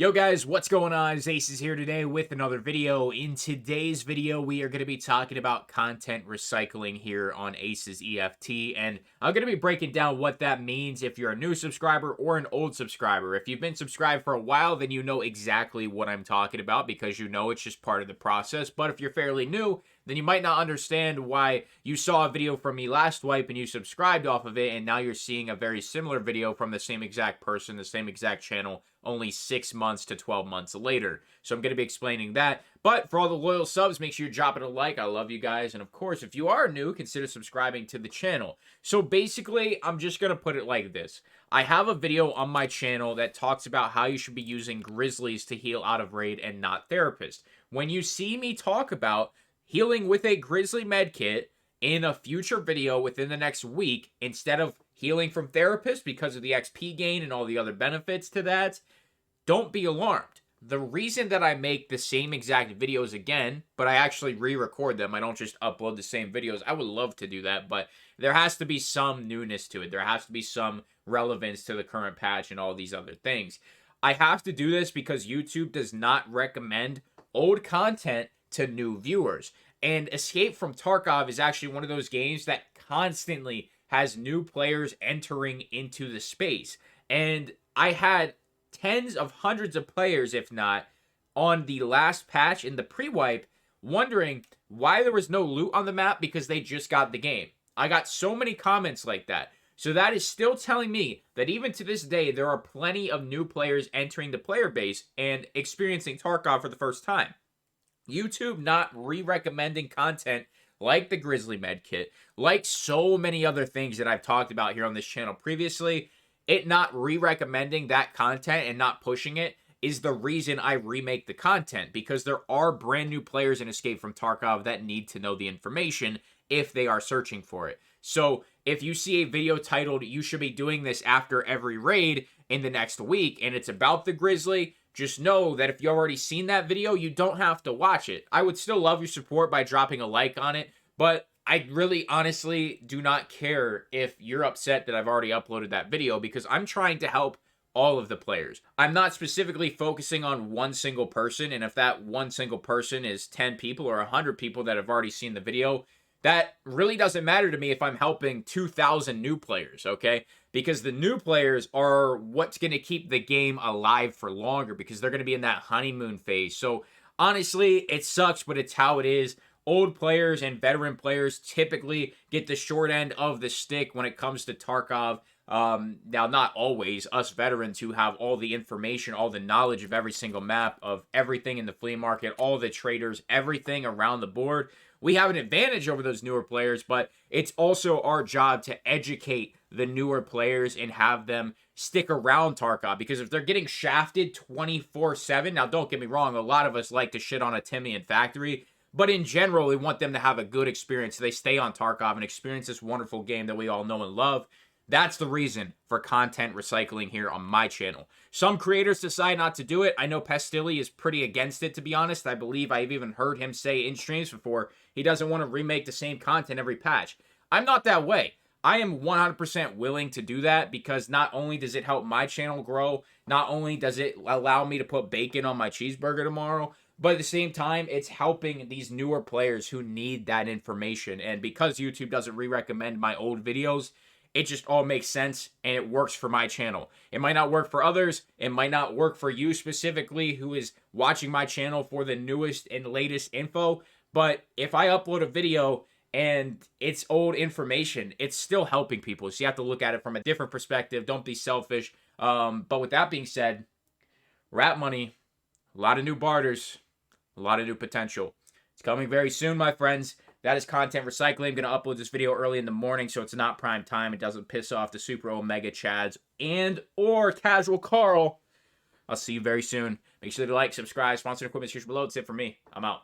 Yo guys, what's going on? It's Acez here today with another video. In today's video, we are going to be talking about content recycling here on Acez EFT, and I'm going to be breaking down what that means if you're a new subscriber or an old subscriber. If you've been subscribed for a while, then you know exactly what I'm talking about because you know it's just part of the process. But if you're fairly new, then you might not understand why you saw a video from me last wipe and you subscribed off of it, and now you're seeing a very similar video from the same exact person, the same exact channel, only 6 months to 12 months later. So I'm going to be explaining that. But for all the loyal subs, make sure you drop it a like. I love you guys. And of course, if you are new, consider subscribing to the channel. So basically, I'm just going to put it like this. I have a video on my channel that talks about how you should be using grizzlies to heal out of raid and not therapist. When you see me talk about healing with a grizzly medkit in a future video within the next week, instead of healing from therapist because of the XP gain and all the other benefits to that, don't be alarmed. The reason that I make the same exact videos again, but I actually re-record them, I don't just upload the same videos. I would love to do that, but there has to be some newness to it. There has to be some relevance to the current patch and all these other things. I have to do this because YouTube does not recommend old content to new viewers. And Escape from Tarkov is actually one of those games that constantly has new players entering into the space. And I had tens of hundreds of players, if not, on the last patch in the pre-wipe, wondering why there was no loot on the map because they just got the game. I got so many comments like that. So that is still telling me that even to this day, there are plenty of new players entering the player base and experiencing Tarkov for the first time. YouTube not re-recommending content like the Grizzly Medkit, like so many other things that I've talked about here on this channel previously, it not re-recommending that content and not pushing it is the reason I remake the content, because there are brand new players in Escape from Tarkov that need to know the information if they are searching for it. So if you see a video titled, "You should be doing this after every raid in the next week," and it's about the Grizzly, just know that if you already seen that video, you don't have to watch it. I would still love your support by dropping a like on it, but I really honestly do not care if you're upset that I've already uploaded that video because I'm trying to help all of the players. I'm not specifically focusing on one single person, and if that one single person is 10 people or 100 people that have already seen the video, that really doesn't matter to me if I'm helping 2,000 new players, okay? Because the new players are what's going to keep the game alive for longer because they're going to be in that honeymoon phase. So honestly, it sucks, but it's how it is. Old players and veteran players typically get the short end of the stick when it comes to Tarkov. Now, not always. Us veterans who have all the information, all the knowledge of every single map, of everything in the flea market, all the traders, everything around the board, we have an advantage over those newer players, but it's also our job to educate the newer players and have them stick around Tarkov, because if they're getting shafted 24/7, now don't get me wrong, a lot of us like to shit on a Timmy and Factory, but in general, we want them to have a good experience so they stay on Tarkov and experience this wonderful game that we all know and love. That's the reason for content recycling here on my channel. Some creators decide not to do it. I know Pestilli is pretty against it, to be honest. I believe I've even heard him say in streams before he doesn't want to remake the same content every patch. I'm not that way. I am 100% willing to do that because not only does it help my channel grow, not only does it allow me to put bacon on my cheeseburger tomorrow, but at the same time, it's helping these newer players who need that information. And because YouTube doesn't re-recommend my old videos, it just all makes sense and it works for my channel. It might not work for others. It might not work for you specifically who is watching my channel for the newest and latest info. But if I upload a video and it's old information, it's still helping people. So you have to look at it from a different perspective. Don't be selfish. But with that being said, rat money, a lot of new barters, a lot of new potential. It's coming very soon, my friends. That is content recycling. I'm going to upload this video early in the morning so it's not prime time. It doesn't piss off the super omega chads and or casual Carl. I'll see you very soon. Make sure to like, subscribe, sponsor equipment. Here's below. That's it for me. I'm out.